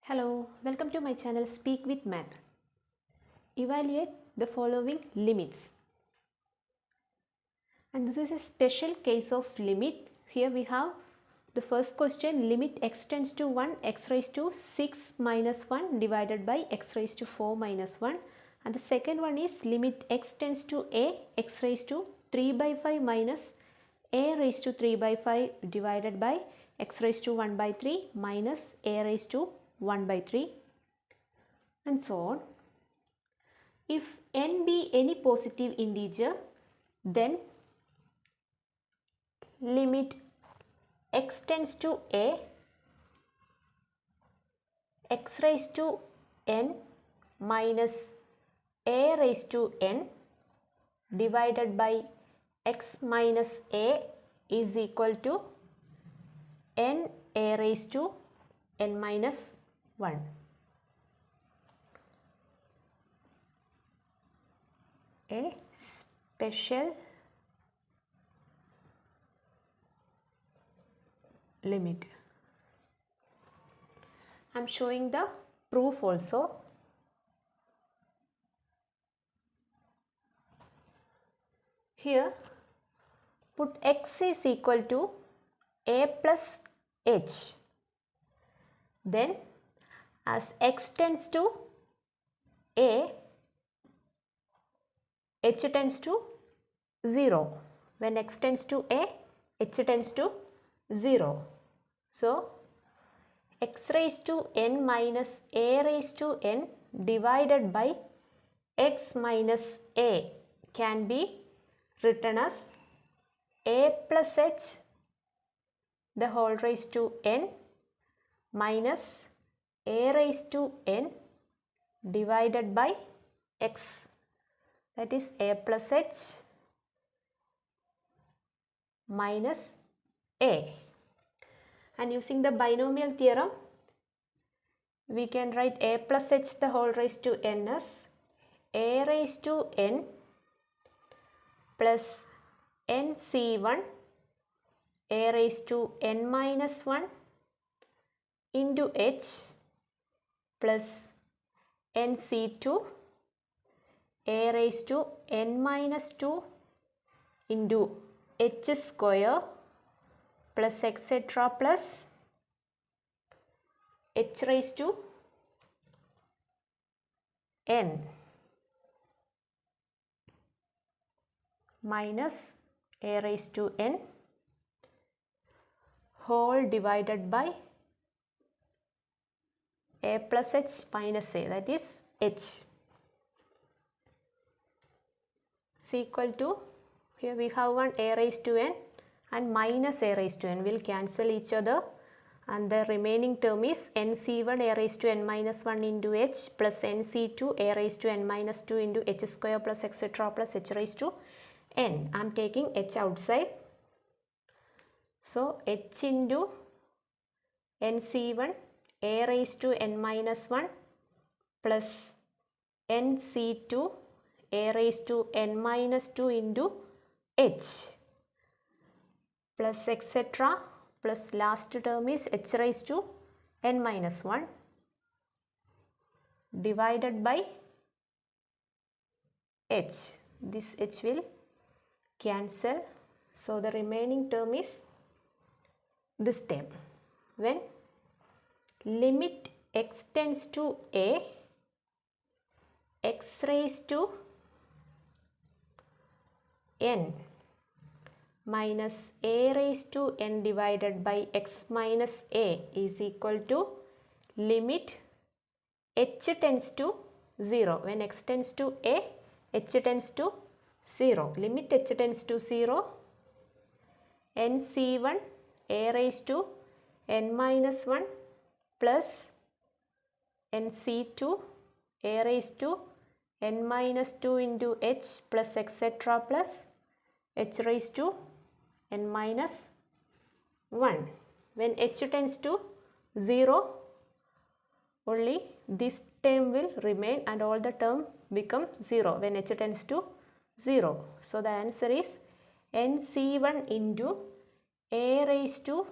Hello, welcome to my channel Speak with Math. Evaluate the following limits. And this is a special case of limit. Here we have the first question, limit x tends to 1, x raised to 6 minus 1 divided by x raised to 4 minus 1. And the second one is limit x tends to a, x raised to 3 by 5 minus a raised to 3 by 5 divided by x raised to 1 by 3 minus a raised to 1 by 3 and so on. If n be any positive integer, then limit x tends to a, x raised to n minus a raised to n divided by x minus a is equal to n a raised to n minus 1. A special limit. I am showing the proof also. Here put x is equal to a plus h. Then as x tends to a, h tends to 0. When x tends to a, h tends to 0. So, x raised to n minus a raised to n divided by x minus a can be written as a plus h the whole raised to n minus a raised to n divided by x, that is a plus h minus a. And using the binomial theorem, we can write a plus h the whole raised to n as a raised to n plus nc1 a raised to n minus 1 into h plus nc2 a raised to n minus 2 into h square plus etc. plus h raised to n minus a raised to n whole divided by a plus h minus a, that is h, is equal to, here we have one a raised to n and minus a raised to n will cancel each other, and the remaining term is nc1 a raised to n minus 1 into h plus nc2 a raised to n minus 2 into h square plus etc. plus h raised to n. I am taking h outside. So, h into nc1 a raised to n minus 1 plus nc2 a raised to n minus 2 into h plus etc. plus last term is h raised to n minus 1 divided by h. This h will cancel. So, the remaining term is this term. When limit x tends to a, x raised to n minus a raised to n divided by x minus a is equal to limit h tends to 0. When x tends to a, h tends to 0. Limit h tends to 0, nc1 a raised to n minus 1 plus nc2 a raised to n minus 2 into h plus etc. plus h raised to n minus 1. When h tends to 0, only this term will remain and all the term become 0 when h tends to 0. So, the answer is nc1 into a raised to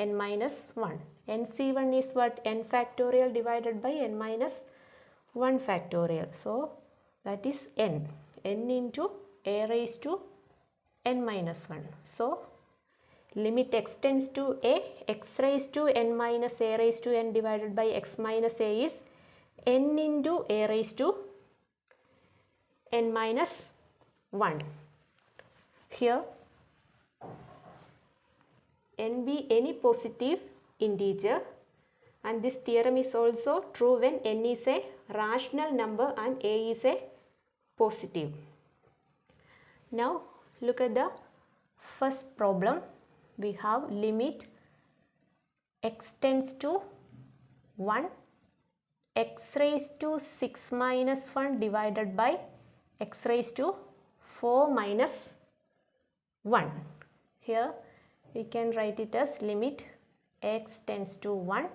n minus 1. nc1 is what? N factorial divided by n minus 1 factorial. So that is n into a raised to n minus 1. So limit x tends to a, x raised to n minus a raised to n divided by x minus a is n into a raised to n minus 1. Here n be any positive integer, and this theorem is also true when n is a rational number and a is a positive. Now look at the first problem. We have limit x tends to 1, x raised to 6 minus 1 divided by x raised to 4 minus 1. Here we can write it as limit x tends to 1,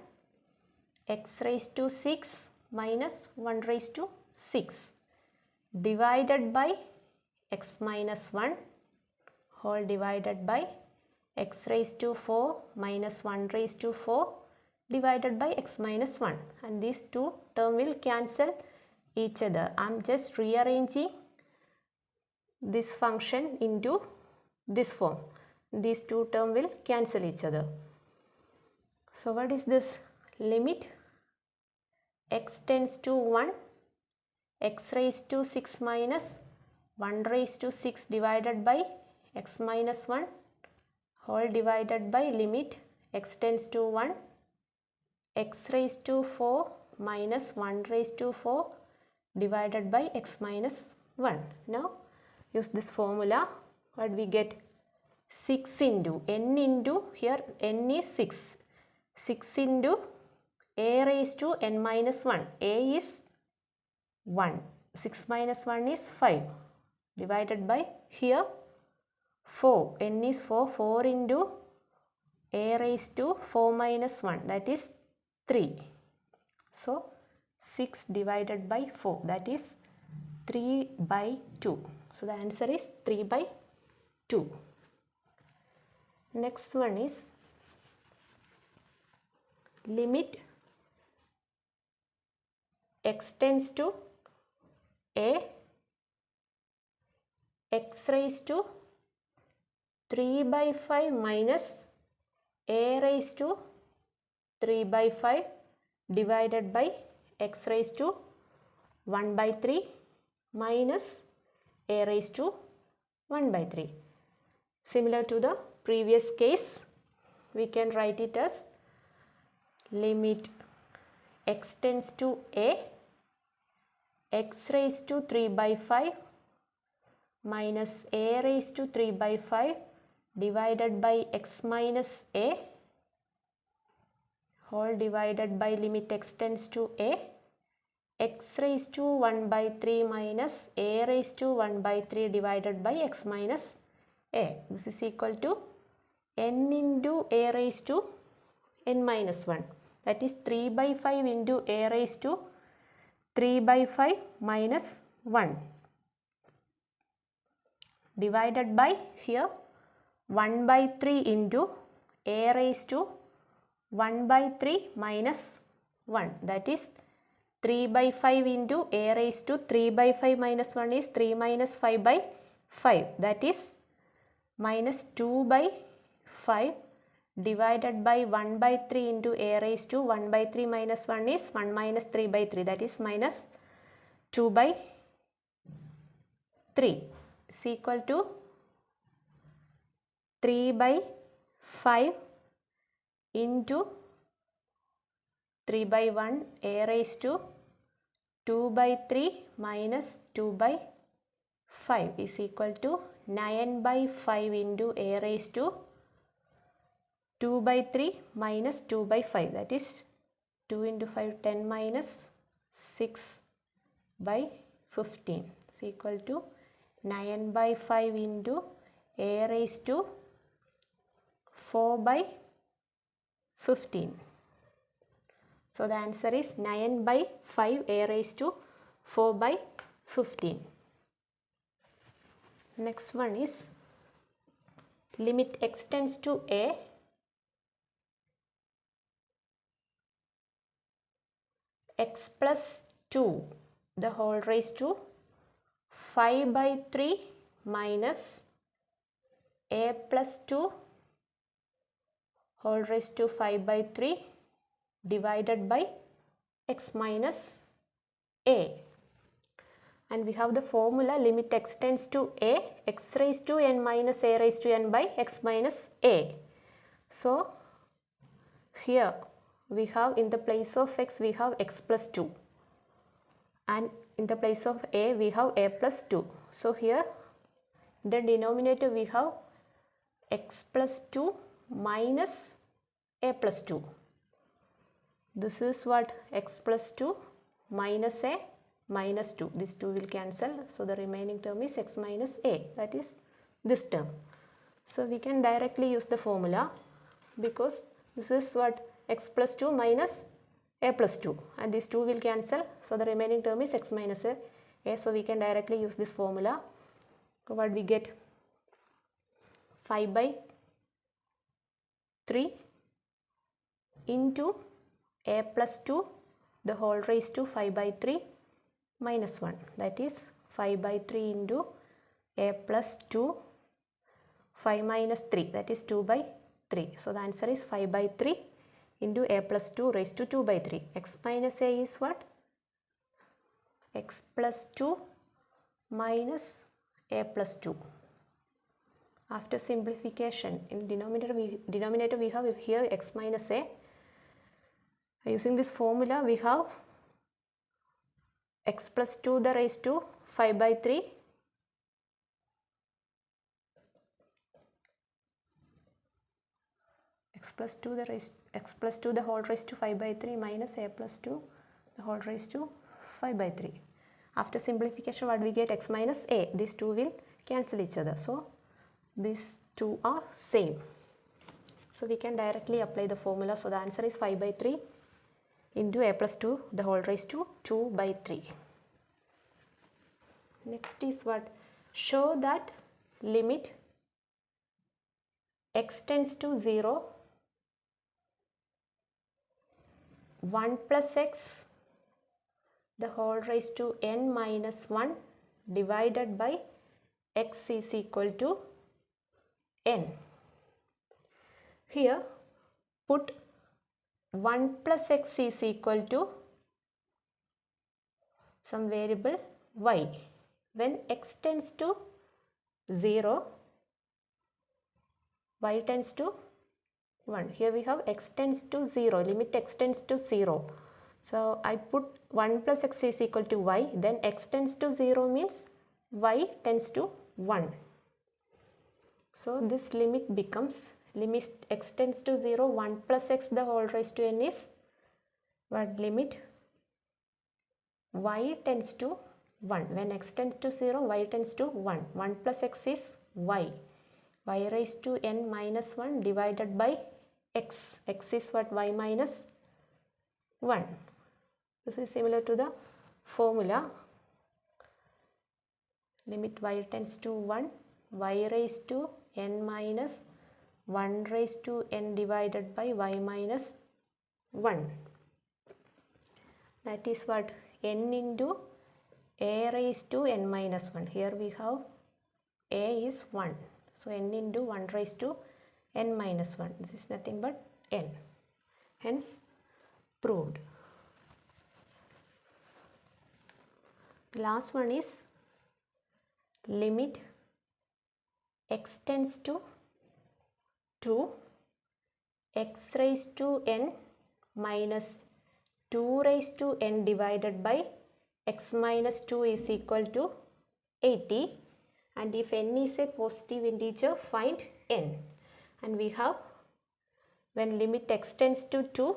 x raised to 6 minus 1 raised to 6 divided by x minus 1 whole divided by x raised to 4 minus 1 raised to 4 divided by x minus 1, and these two terms will cancel each other. I am just rearranging this function into this form. These two terms will cancel each other. So what is this? Limit x tends to 1, x raised to 6 minus 1 raised to 6 divided by x minus 1 whole divided by limit x tends to 1, x raised to 4 minus 1 raised to 4 divided by x minus 1. Now use this formula. What we get? 6 into n into, here n is 6, 6 into a raised to n minus 1, a is 1, 6 minus 1 is 5 divided by here 4, n is 4, 4 into a raised to 4 minus 1, that is 3. So 6 divided by 4, that is 3 by 2. So the answer is 3 by 2. Next one is limit x tends to a, x raised to 3 by 5 minus a raised to 3 by 5 divided by x raised to 1 by 3 minus a raised to 1 by 3. Similar to the previous case, we can write it as limit x tends to a, x raised to 3 by 5 minus a raised to 3 by 5 divided by x minus a whole divided by limit x tends to a, x raised to 1 by 3 minus a raised to 1 by 3 divided by x minus a. This is equal to n into a raised to n minus 1, that is 3 by 5 into a raised to 3 by 5 minus 1 divided by here 1 by 3 into a raised to 1 by 3 minus 1, that is 3 by 5 into a raised to 3 by 5 minus 1 is 3 minus 5 by 5, that is minus 2 by 5 divided by 1 by 3 into a raised to 1 by 3 minus 1 is 1 minus 3 by 3, that is minus 2 by 3 is equal to 3 by 5 into 3 by 1 a raised to 2 by 3 minus 2 by 5 is equal to 9 by 5 into a raised to 2 by 3 minus 2 by 5, that is 2 into 5, 10 minus 6 by 15 is equal to 9 by 5 into a raised to 4 by 15. So the answer is 9 by 5 a raised to 4 by 15. Next one is limit x tends to a, x plus 2 the whole raised to 5 by 3 minus a plus 2 whole raised to 5 by 3 divided by x minus a. And we have the formula limit x tends to a, x raised to n minus a raised to n by x minus a. So here we have in the place of x we have x plus 2 and in the place of a we have a plus 2. So here in the denominator we have x plus 2 minus a plus 2. This is what x plus 2 minus a minus 2. This 2 will cancel. So the remaining term is x minus a, that is this term. So we can directly use the formula because this is what x plus 2 minus a plus 2 and this 2 will cancel. So the remaining term is x minus a. So we can directly use this formula. What we get? 5 by 3 into a plus 2 the whole raised to 5 by 3 minus 1, that is 5 by 3 into a plus 2 5 minus 3, that is 2 by 3. So the answer is 5 by 3 into a plus 2 raised to 2 by 3. X minus a is what? X plus 2 minus a plus 2. After simplification in denominator we have here x minus a. Using this formula we have x plus 2 the raised to 5 by 3 x plus 2 the whole raised to 5 by 3 minus a plus 2 the whole raised to 5 by 3. After simplification what we get? X minus a. These two will cancel each other. So these two are same. So we can directly apply the formula. So the answer is 5 by 3 into a plus 2 the whole raised to 2 by 3. Next is what? Show that limit x tends to 0 1 plus x the whole raised to n minus 1 divided by x is equal to n. Here put 1 plus x is equal to some variable y. When x tends to 0, y tends to 1. Here we have x tends to 0, limit x tends to 0. So I put 1 plus x is equal to y, then x tends to 0 means y tends to 1. So this limit becomes limit x tends to 0, 1 plus x the whole raised to n is what? Limit y tends to 1. When x tends to 0, y tends to 1. 1 plus x is y. Y raised to n minus 1 divided by x. X is what? Y minus 1. This is similar to the formula. Limit y tends to 1, y raised to n minus 1 raised to n divided by y minus 1. That is what? N into a raised to n minus 1. Here we have a is 1. So n into 1 raised to n minus 1. This is nothing but n. Hence proved. The last one is limit x tends to 2 x raised to n minus 2 raised to n divided by x minus 2 is equal to 80, and if n is a positive integer find n. And we have when limit x tends to 2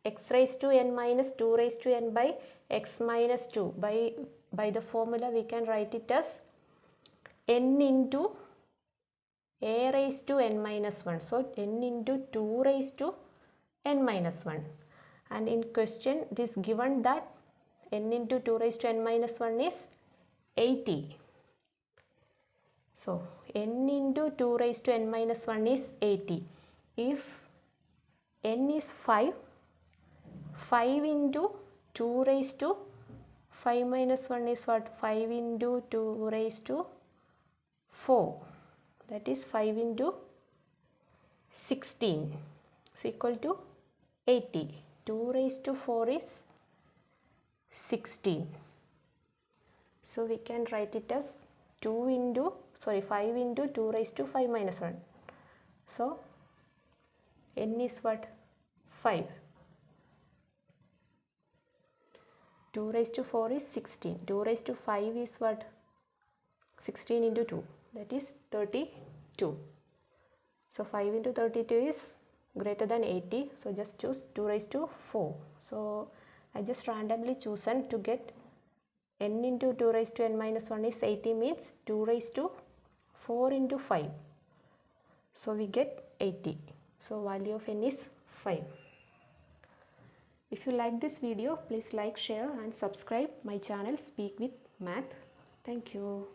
x raised to n minus 2 raised to n by x minus 2, by the formula we can write it as n into a raised to n minus 1. So n into 2 raised to n minus 1, and in question it is given that n into 2 raised to n minus 1 is 80. So n into 2 raised to n minus 1 is 80. If n is 5, 5 into 2 raised to 5 minus 1 is what? 5 into 2 raised to 4. That is 5 into 16 is equal to 80. 2 raised to 4 is 16. So we can write it as 5 into 2 raised to 5 minus 1. So n is what? 5. 2 raised to 4 is 16. 2 raised to 5 is what? 16 into 2. That is 32. So 5 into 32 is greater than 80. So just choose 2 raised to 4. So I just randomly chosen to get n into 2 raised to n minus 1 is 80, means 2 raised to 4 into 5. So we get 80. So value of n is 5. If you like this video, please like, share and subscribe my channel Speak with Math. Thank you.